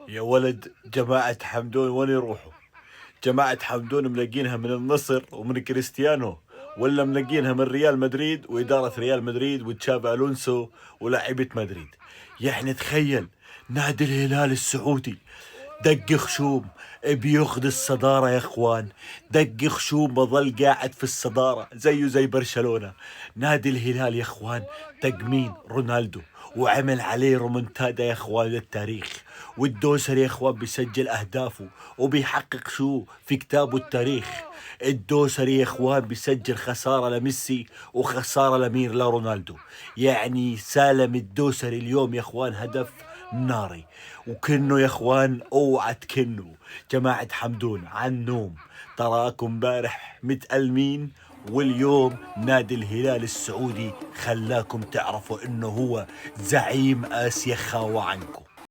يا ولد جماعة حمدون وين يروحوا؟ جماعة حمدون ملاقينها من النصر ومن كريستيانو، ولا ملاقينها من ريال مدريد وإدارة ريال مدريد وتشابي ألونسو ولاعيبة مدريد. يعني تخيل نادي الهلال السعودي دق خشوم بياخذ الصدارة يا اخوان، دق خشوم بظل قاعد في الصدارة زيه زي برشلونة. نادي الهلال يا اخوان دق مين؟ رونالدو، وعمل عليه رومنتادا يا اخوان للتاريخ. والدوسري يا اخوان بيسجل اهدافه وبيحقق شو في كتابه التاريخ. الدوسري يا اخوان بيسجل خسارة لميسي وخسارة لمين؟ لرونالدو. يعني سالم الدوسري اليوم يا اخوان هدف ناري. وكنه يا اخوان اوعى تكنوا جماعة حمدون عن نوم، تراكم امبارح متألمين، واليوم نادي الهلال السعودي خلاكم تعرفوا انه هو زعيم اسيا خاوة عنكم.